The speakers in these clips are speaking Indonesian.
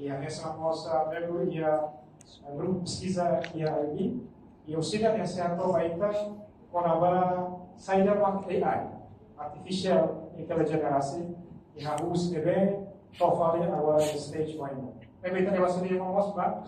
e nessa nossa mergulha grupo pesquisa IAI e o SIDA essa aproveita com a saída da AI, Artificial Intelligence, e na US também estou falando agora em stage 1. Maybe kita lewat sini mau mosbah,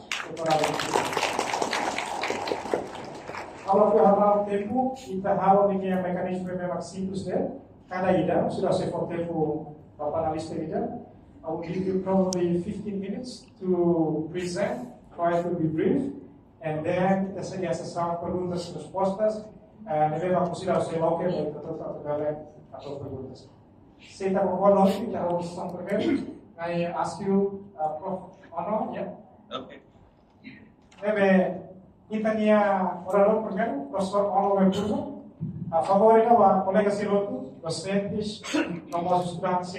kalau kita tempo, kita harus bikin mekanisme memang simples deh. Cada ida, sudah saya for tempo para analista ida. I will give you probably 15 minutes to present, try to be brief, and then kita sedia sessão perguntas e respostas. Memang sudah saya loke baik atau atau perguntas. Saya tak mau kita harus sampai I ask you, Prof. Ono, ya? Okay. Kita niya orador primeiro, professor Ono Webburgo. A favor da colega Siloto, docentes, nossos estudantes,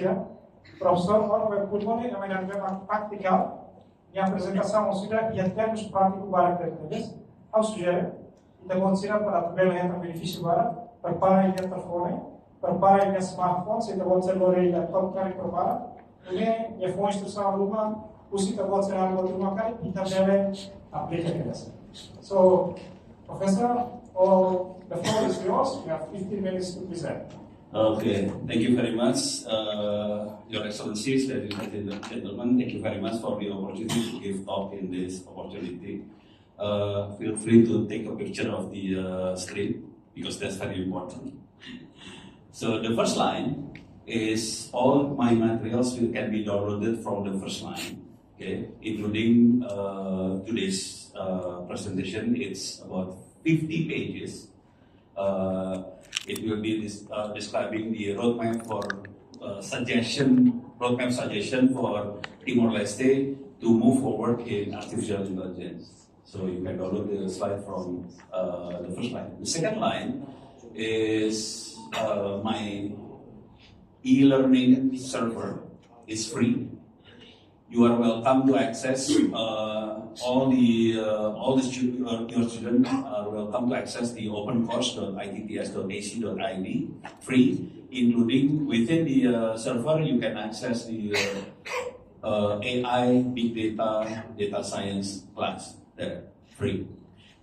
professor Ono Webburgo é uma dinâmica practical. Minha apresentação sudah e até nos práticos para terapeutas. Ao sugerir, kita considera para também entrar benefício para prepara o telefone, prepara o smartphone, kita considera o laptop kali prepara. Ini ya foi instrução aluna, usi kita buat secara rumah kali kita bela aplikasi desa. So, Professor, the floor is yours. You have 15 minutes to present. Okay, thank you very much, Your Excellencies, ladies and gentlemen. Thank you very much for the opportunity to give talk in this opportunity. Feel free to take a picture of the screen because that's very important. So the first line is all my materials can be downloaded from the first line, okay, including today's presentation. It's about 50 pages. It will be describing the roadmap for roadmap suggestion for Timor-Leste to move forward in artificial intelligence. So you can download the slide from the first line. The second line is my e-learning server is free. You are welcome to access all the your students are welcome to access the opencourse.itts.ac.id free, including within the server you can access the AI, big data science class there free.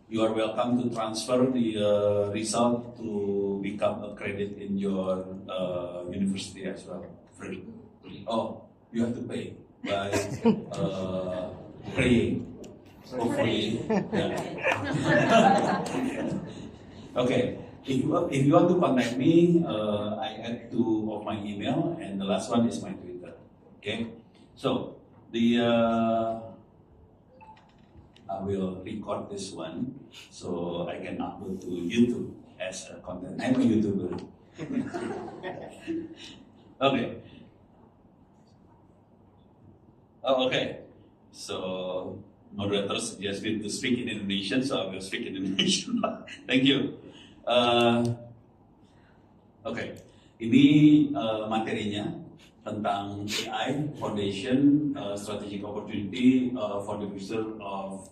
You are welcome to transfer the result to become a credit in your university as well, free. Oh, you have to pay by praying, hopefully. Yeah. Okay, if you want to contact me, I add 2 of my email, and the last one is my Twitter. Okay, so I will record this one so I can upload to YouTube as a content. I'm a YouTuber. Okay. Oh, okay. So moderator suggests me to speak in Indonesian, so I will speak in Indonesian. Thank you. Okay. Ini materinya tentang AI Foundation Strategic Opportunity for the Future of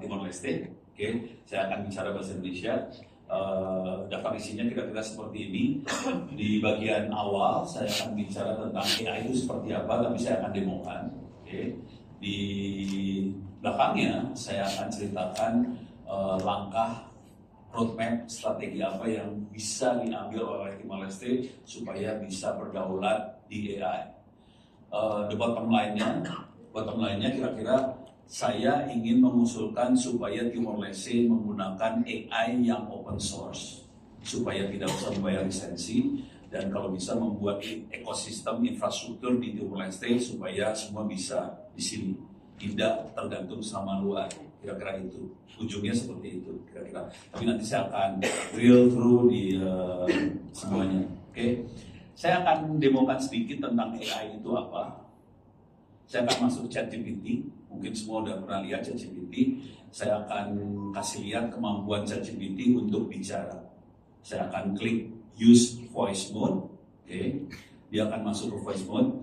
Timor-Leste. Oke, saya akan bicara bahasa Indonesia. Daftar isinya kira-kira seperti ini. Di bagian awal saya akan bicara tentang AI itu seperti apa, tapi saya akan demokan. Oke. Di belakangnya saya akan ceritakan langkah roadmap strategi apa yang bisa diambil oleh Timor-Leste supaya bisa berdaulat di AI. The bottom line-nya kira-kira saya ingin mengusulkan supaya Timor-Leste menggunakan AI yang open source supaya tidak usah membayar lisensi, dan kalau bisa membuat ekosistem infrastruktur di Timor-Leste supaya semua bisa di sini, tidak tergantung sama luar. Kira-kira itu ujungnya seperti itu kira-kira. Tapi nanti saya akan drill through di semuanya. Oke. Saya akan demokan sedikit tentang AI itu apa. Saya akan masuk ChatGPT. Mungkin semua udah pernah lihat ChatGPT. Saya akan kasih lihat kemampuan ChatGPT untuk bicara. Saya akan klik use voice mode. Oke. Dia akan masuk ke voice mode.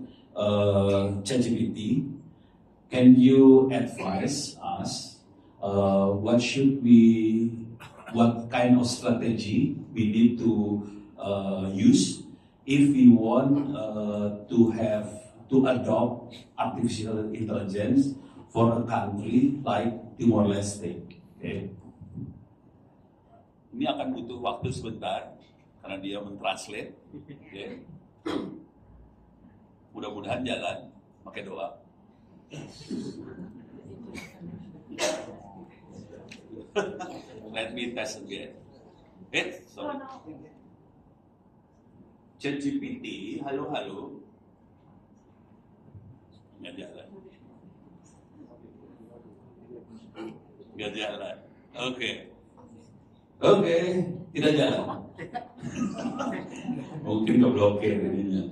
ChatGPT, can you advise us what kind of strategy we need to use if we want to have to adopt artificial intelligence for a country like Timor Leste. Okay. Ini akan butuh waktu sebentar karena dia mentranslate. Okay. Mudah-mudahan jalan, pakai doa. Let me test again. Sorry. ChatGPT, halo. Nggak jalan. Oke, tidak jalan. Mungkin keblokir ininya,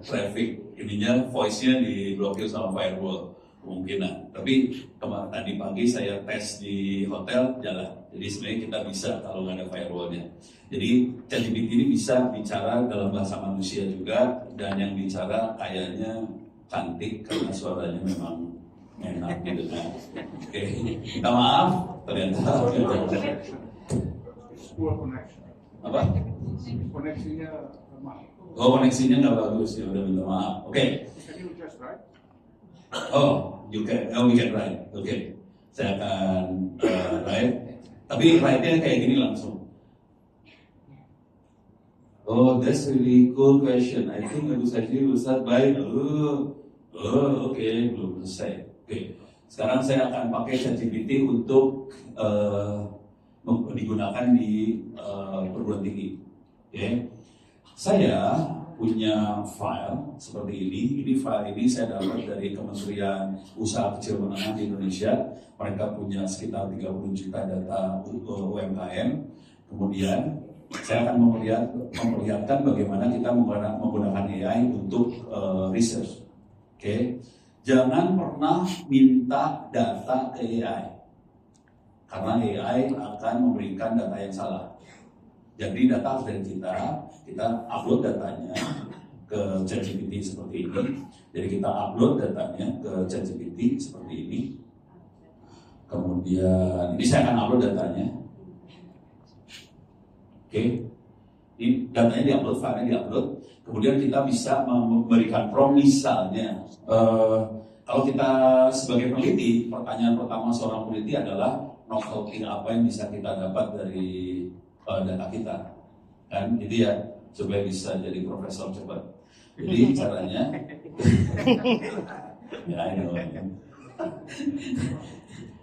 traffic ininya, voice-nya diblokir sama firewall kemungkinan. Tapi tadi pagi saya tes di hotel jalan. Jadi sebenarnya kita bisa kalau nggak ada firewallnya. Jadi ChatGPT ini bisa bicara dalam bahasa manusia juga, dan yang bicara kayaknya cantik karena suaranya memang enak gitu kan. Oke, minta maaf ternyata. Poor connection. Apa? Koneksinya lemah. Oh, koneksinya nggak bagus, ya udah minta maaf. Oke. Can you just write? Oh, we can write. Oke. Saya akan write. Tapi write-nya kayak gini langsung. Oh, that's really cool question. I think Agus Haji will start by oke, belum selesai. Oke. Sekarang saya akan pakai ChatGPT untuk digunakan di perguruan tinggi. Oke. Saya punya file seperti ini. Ini file ini saya dapat dari Kementerian Usaha Kecil Menengah di Indonesia. Mereka punya sekitar 30 juta data UMKM. Kemudian saya akan memperlihatkan bagaimana kita menggunakan AI untuk research. Oke. Jangan pernah minta data ke AI, karena AI akan memberikan data yang salah. Jadi data harus dari kita upload datanya ke ChatGPT seperti ini. Jadi kita upload datanya ke ChatGPT seperti ini. Kemudian ini saya akan upload datanya. Oke, ini datanya diupload, filenya diupload. Kemudian kita bisa memberikan prompt misalnya. Kalau kita sebagai peneliti, pertanyaan pertama seorang peneliti adalah novelty apa yang bisa kita dapat dari data kita, kan? Jadi ya supaya bisa jadi profesor cepat. Jadi caranya, ya I know.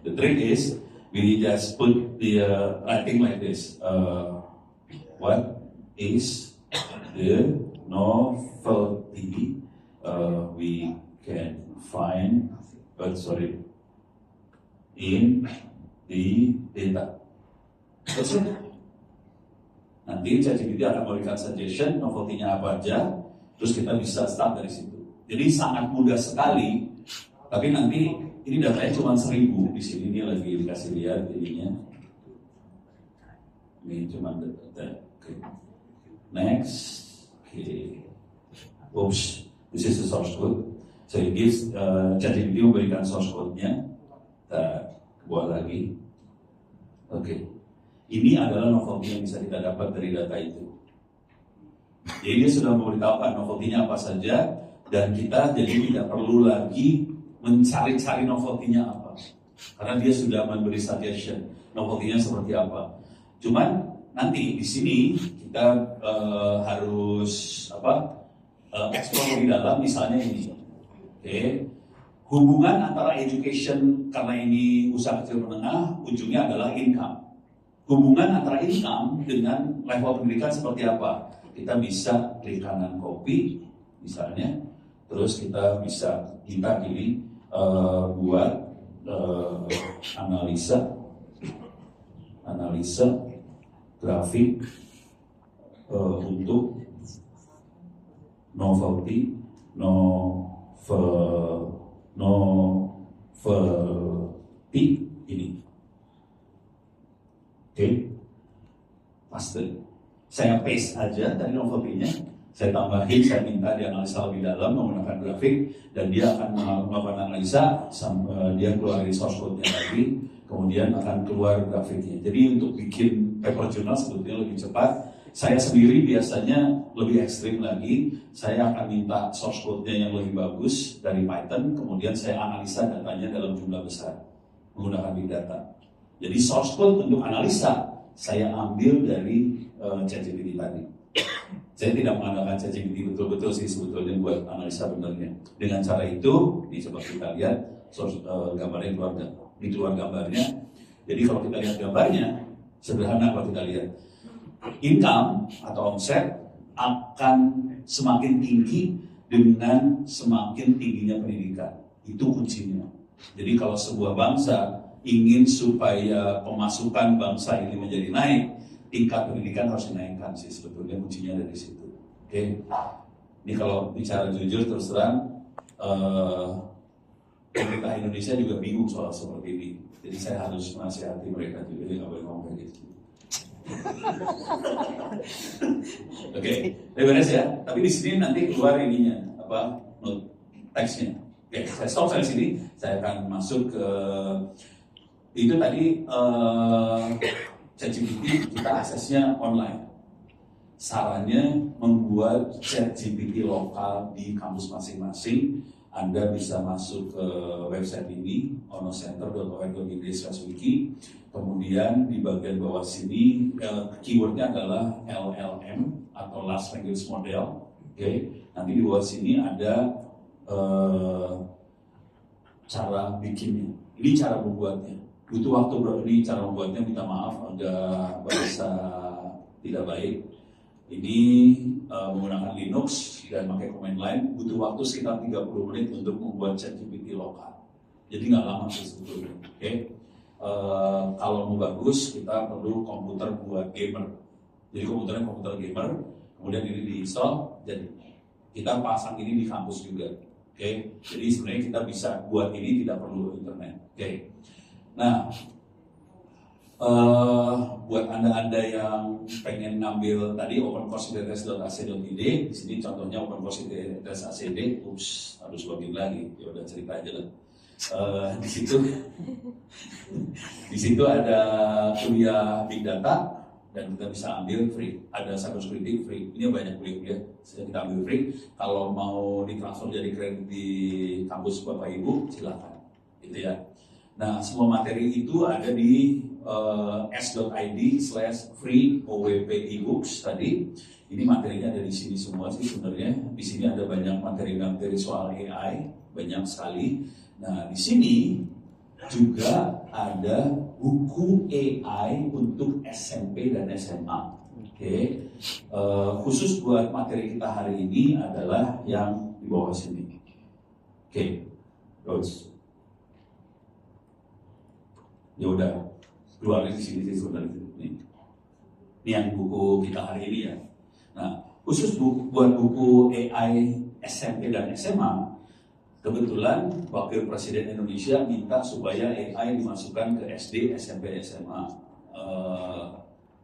The trick is we just put the writing like this. What is the novelty we can find, in the data? That's it. Nanti ChatGPT akan memberikan suggestion novelty-nya apa aja, terus kita bisa start dari situ. Jadi sangat mudah sekali. Tapi nanti ini datanya cuma 1000 di sini, ini lagi dikasih lihat jadinya. Ini cuma data. Okay. Next. Okay. Oops, this is the source code. So it gives ChatGPT memberikan source code-nya. Kita buat lagi. Oke. Okay. Ini adalah novelty yang bisa kita dapat dari data itu. Jadi dia sudah memberitahukan novelty-nya apa saja, dan kita jadi tidak perlu lagi mencari-cari novelty-nya apa, karena dia sudah memberi suggestion novelty-nya seperti apa. Cuman nanti di sini kita harus explore lebih dalam, misalnya ini. Oke. Hubungan antara education, karena ini usaha kecil menengah, ujungnya adalah income. Hubungan antara income dengan level pendidikan seperti apa? Kita bisa klik kanan copy misalnya, terus kita bisa minta ini buat analisa grafik untuk novelty ini. Oke, paste. Saya paste aja dari novelty-nya, saya tambahin, saya minta dianalisa lebih dalam menggunakan grafik, dan dia akan melakukan analisa, dia keluar dari source code-nya lagi, kemudian akan keluar grafiknya. Jadi untuk bikin paper jurnal sebetulnya lebih cepat, Saya sendiri biasanya lebih ekstrim lagi, saya akan minta source code-nya yang lebih bagus dari Python, kemudian saya analisa datanya dalam jumlah besar menggunakan big data. Jadi source code untuk analisa saya ambil dari ChatGPT tadi. Saya tidak mengandalkan ChatGPT betul-betul sih sebetulnya buat analisa benernya. Dengan cara itu, coba kita lihat source gambarnya di luar gambarnya. Jadi kalau kita lihat gambarnya, sederhana kalau kita lihat. Income atau omset akan semakin tinggi dengan semakin tingginya pendidikan. Itu kuncinya. Jadi kalau sebuah bangsa ingin supaya pemasukan bangsa ini menjadi naik, tingkat pendidikan harus dinaikkan sih sebetulnya kuncinya dari situ. Oke. Ini kalau bicara jujur terus terang, pemerintah Indonesia juga bingung soal seperti ini. Jadi saya harus menasihati mereka juga, nggak boleh ngomong kayak gitu. Oke, beres ya. Tapi di sini nanti keluar ininya, note teksnya. Oke, saya stop sampai sini. Saya akan masuk ke itu tadi ChatGPT kita aksesnya online. Sarannya membuat ChatGPT lokal di kampus masing-masing. Anda bisa masuk ke website ini onocenter.org.id/wiki. Kemudian di bagian bawah sini keywordnya adalah LLM atau Large Language Model. Oke, nanti di bawah sini ada cara bikinnya. Ini cara membuatnya. Butuh waktu berapa ini cara membuatnya? Minta maaf agak bahasa tidak baik. Ini menggunakan Linux dan pakai command line, butuh waktu sekitar 30 menit untuk membuat ChatGPT lokal. Jadi nggak lama sih sebetulnya. Oke. Kalau mau bagus, kita perlu komputer buat gamer. Jadi komputernya komputer gamer, kemudian ini diinstal, dan kita pasang ini di kampus juga. Oke. Jadi sebenarnya kita bisa buat ini tidak perlu internet. Oke. Nah, buat anda-anda yang pengen ngambil tadi opencourse.its.ac.id, di sini contohnya opencourse.its.ac.id, harus login lagi, ya udah cerita aja lah. Di situ ada kuliah big data dan kita bisa ambil free. Ada cybersecurity free. Ini banyak kuliah saya kita ambil free. Kalau mau ditransfer jadi kredit di kampus Bapak Ibu, silakan. Gitu ya. Nah, semua materi itu ada di s.id/free OWP ebooks tadi. Ini materinya ada di sini semua sih sebenarnya. Di sini ada banyak materi-materi soal AI, banyak sekali. Nah, di sini juga ada buku AI untuk SMP dan SMA. Oke. Khusus buat materi kita hari ini adalah yang di bawah sini. Oke. Terus. Ya udah, keluar di sini sih sebenarnya. Ini yang buku kita hari ini ya. Nah, khusus buat buku AI SMP dan SMA, kebetulan Wakil Presiden Indonesia minta supaya AI dimasukkan ke SD, SMP, SMA.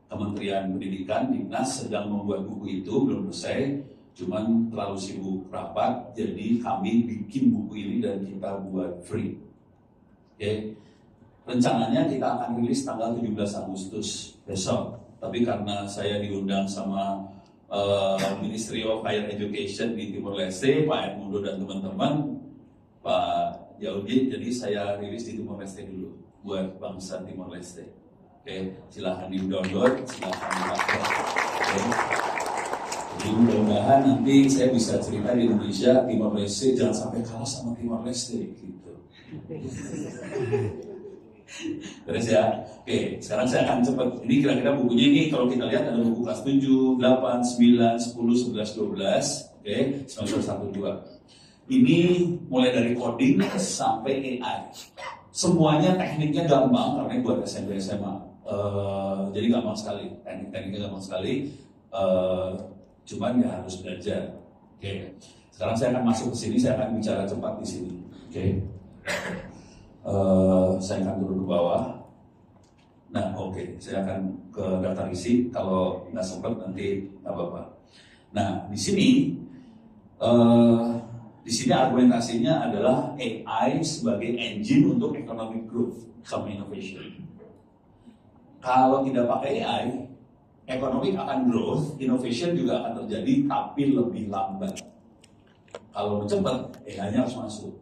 Kementerian Pendidikan, Dinas sedang membuat buku itu, belum selesai, cuman terlalu sibuk rapat, jadi kami bikin buku ini dan kita buat free. Oke. Rencananya kita akan rilis tanggal 17 Agustus besok. Tapi karena saya diundang sama Ministry of Higher Education di Timor Leste, Pak Edmundo dan teman-teman, Pak Yaudi, jadi saya rilis di Timor Leste dulu buat bangsa Timor Leste. Oke, silahkan di-download, silahkan dipakai. Oke. Jadi mudah-mudahan nanti saya bisa cerita di Indonesia, Timor Leste jangan sampai kalah sama Timor Leste gitu. Beres ya. Oke, sekarang saya akan cepat. Ini kira-kira bukunya ini kalau kita lihat ada buku kelas 7, 8, 9, 10, 11, 12. Oke, 19, 1, 2. Ini mulai dari coding sampai AI. Semuanya tekniknya gampang karena buat SMP SMA. Jadi gampang sekali. Tekniknya gampang sekali. Cuman ya harus belajar. Oke. Sekarang saya akan masuk ke sini, saya akan bicara cepat di sini. Oke. Saya akan turun ke bawah. Nah, oke, saya akan ke daftar isi. Kalau nggak sempat nanti nggak apa-apa. Nah, di sini argumentasinya adalah AI sebagai engine untuk economic growth sama innovation. Kalau tidak pakai AI, Ekonomi akan growth, innovation juga akan terjadi tapi lebih lambat. Kalau cepat, AI-nya harus masuk.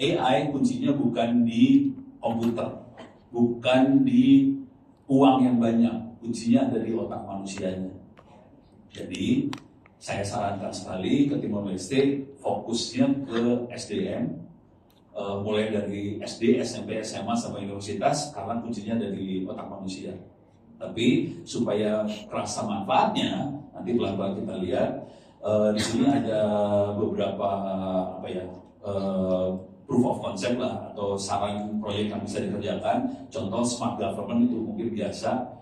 AI kuncinya bukan di komputer, bukan di uang yang banyak, kuncinya ada di otak manusianya. Jadi, saya sarankan sekali ke Timor Leste fokusnya ke SDM, mulai dari SD, SMP, SMA sampai universitas, karena kuncinya ada di otak manusia. Tapi supaya kerasa manfaatnya, nanti pelan-pelan kita lihat. Di sini ada beberapa proof of concept lah, atau saran proyek yang bisa dikerjakan. Contoh smart government itu mungkin biasa.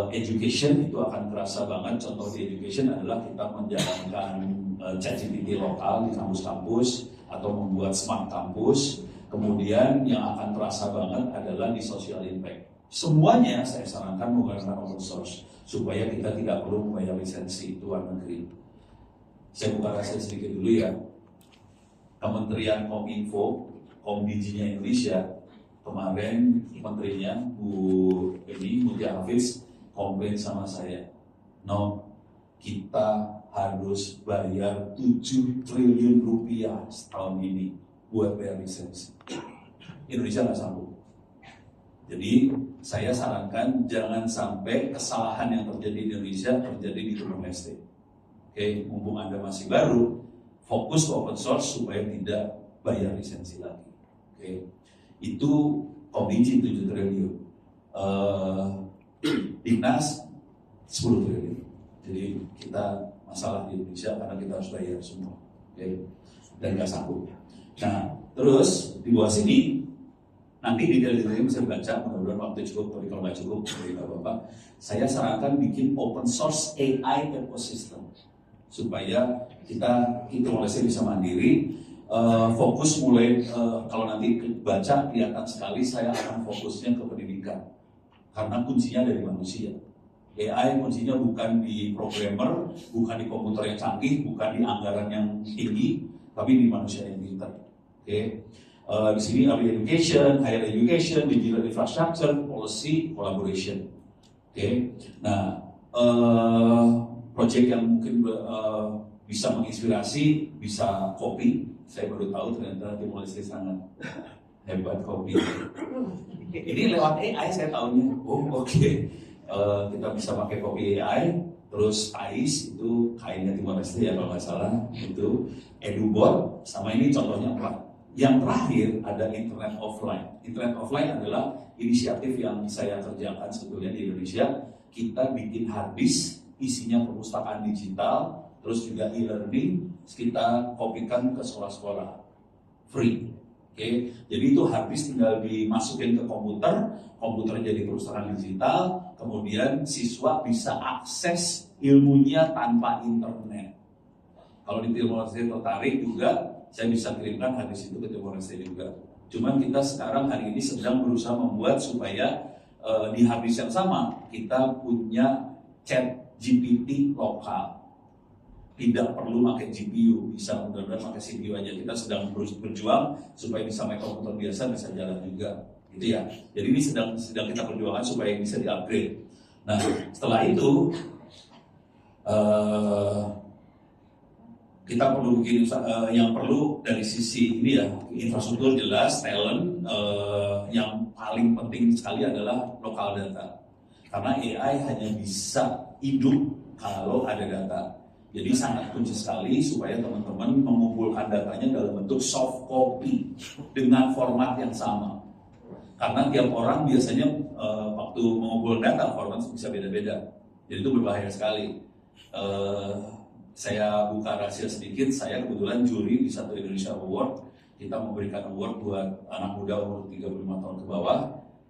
Education itu akan terasa banget. Contoh di education adalah kita menjalankan ChatGPT lokal di kampus-kampus atau membuat smart kampus. Kemudian yang akan terasa banget adalah di social impact. Semuanya saya sarankan menggunakan open source supaya kita tidak perlu membayar lisensi luar negeri. Saya buka rahasia sedikit dulu ya. Kementerian Kominfo, Komdijinya Indonesia, kemarin menterinya Bu Mutia Hafiz komplain sama saya, no, kita harus bayar 7 triliun rupiah setahun ini buat bayar lisensi. Indonesia nggak sanggup. Jadi saya sarankan jangan sampai kesalahan yang terjadi di Indonesia terjadi di Timor Leste. Oke, mumpung Anda masih baru, fokus ke open source supaya tidak bayar lisensi lagi. Oke, itu Komdiji 7 triliun, Dinas 10 triliun. Jadi kita masalah di Indonesia karena kita harus bayar semua, oke, dan nggak sanggup. Nah, terus di bawah sini nanti detail-detailnya bisa dibaca, mudah-mudahan waktu cukup, tapi kalau nggak cukup, tidak apa-apa. Saya sarankan bikin open source AI ecosystem supaya kita bisa mandiri. Fokus mulai kalau nanti baca kelihatan sekali saya akan fokusnya ke pendidikan karena kuncinya dari manusia. AI kuncinya bukan di programmer, bukan di komputer yang canggih, bukan di anggaran yang tinggi, tapi di manusia yang pintar. Oke. Di sini early education, higher education, digital infrastructure, policy, collaboration. Oke. Nah, project yang mungkin bisa menginspirasi, bisa kopi. Saya baru tahu ternyata Timor Leste sangat hebat kopi. Ini lewat AI saya tahunya. Oh, oke. Kita bisa pakai kopi AI. Terus AIS itu kainnya Timor Leste ya kalau nggak salah. Itu EduBot sama ini contohnya 4. Yang terakhir ada internet offline. Internet offline adalah inisiatif yang saya kerjakan sebetulnya di Indonesia. Kita bikin hard disk, isinya perpustakaan digital, terus juga e-learning, kita kopikan ke sekolah-sekolah free. Oke, jadi itu hard disk tinggal dimasukin ke komputer, komputer jadi perpustakaan digital, kemudian siswa bisa akses ilmunya tanpa internet. Kalau di Timor Leste tertarik juga, saya bisa kirimkan hadis itu ke Timor Leste juga. Cuman kita sekarang hari ini sedang berusaha membuat supaya di hadis yang sama kita punya chat GPT lokal. Tidak perlu pakai GPU, bisa mudah-mudahan pakai CPU aja. Kita sedang berjuang supaya bisa pakai komputer biasa bisa jalan juga, gitu ya. Jadi ini sedang kita perjuangkan supaya bisa di-upgrade. Nah, setelah itu kita perlu bikin yang perlu dari sisi ini ya, infrastruktur jelas, talent, yang paling penting sekali adalah lokal data. Karena AI hanya bisa hidup kalau ada data. Jadi sangat kunci sekali supaya teman-teman mengumpulkan datanya dalam bentuk soft copy dengan format yang sama. Karena tiap orang biasanya waktu mengumpulkan data format bisa beda-beda. Jadi itu berbahaya sekali. Saya buka rahasia sedikit, saya kebetulan juri di Satu Indonesia Award. Kita memberikan award buat anak muda umur 35 tahun ke bawah.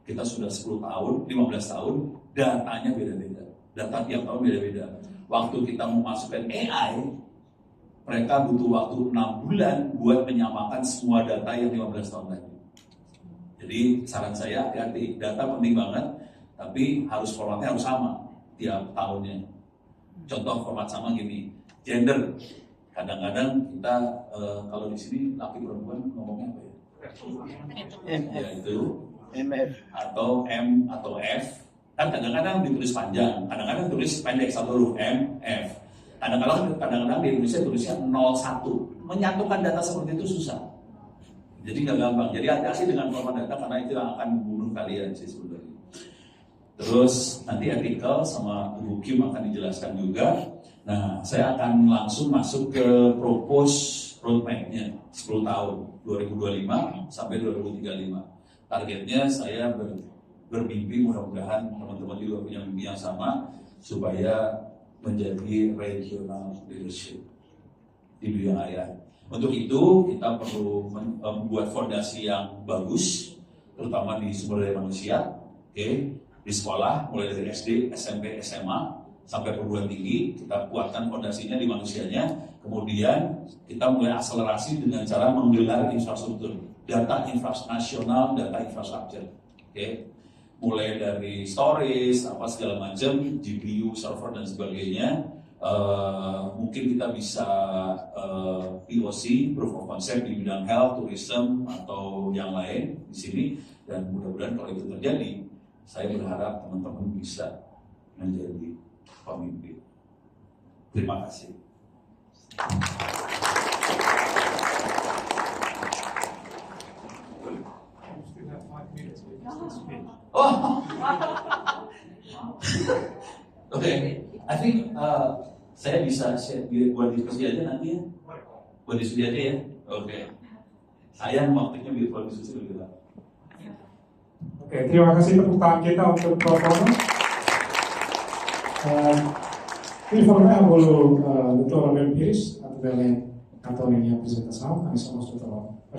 Kita sudah 10 tahun, 15 tahun, datanya beda-beda. Data tiap tahun beda-beda. Waktu kita memasukkan AI, mereka butuh waktu 6 bulan buat menyamakan semua data yang 15 tahun tadi. Jadi saran saya, hati-hati, data penting banget, tapi harus formatnya harus sama tiap tahunnya. Contoh format sama gini, gender. Kadang-kadang kita kalau di sini laki perempuan ngomongnya apa ya? Ya itu MF atau M atau F. Kan kadang-kadang ditulis panjang, kadang-kadang tulis pendek satu huruf M, F. Kadang-kadang di Indonesia tulisnya 01. Menyatukan data seperti itu susah. Jadi nggak gampang. Jadi hati-hati dengan format data karena itu yang akan membunuh kalian sih sebenarnya. Terus nanti artikel sama Ibu Kim akan dijelaskan juga. Nah, saya akan langsung masuk ke propose roadmap-nya 10 tahun 2025 sampai 2035. Targetnya saya bermimpi mudah-mudahan teman-teman juga punya mimpi yang sama supaya menjadi regional leadership di dunia AR. Untuk itu kita perlu membuat fondasi yang bagus, terutama di sumber daya manusia, di sekolah mulai dari SD, SMP, SMA sampai perguruan tinggi kita kuatkan fondasinya di manusianya. Kemudian kita mulai akselerasi dengan cara menggelar infrastruktur, data nasional, data infrastruktur, mulai dari storage, apa segala macam, GPU, server dan sebagainya. Mungkin kita bisa POC, proof of concept di bidang health, tourism atau yang lain di sini. Dan mudah-mudahan kalau itu terjadi, saya berharap teman-teman bisa menjadi pemimpin. Terima kasih. Oh, oke. I think saya bisa share buat diskusi aja nanti ya. Buat diskusi aja ya. Oke. Sayang waktunya buat diskusi lebih lama. Oke, terima kasih tepuk tangan kita untuk Prof. Informe volo doutor Mempiris a delle cantone di presentazione, ne sono stato a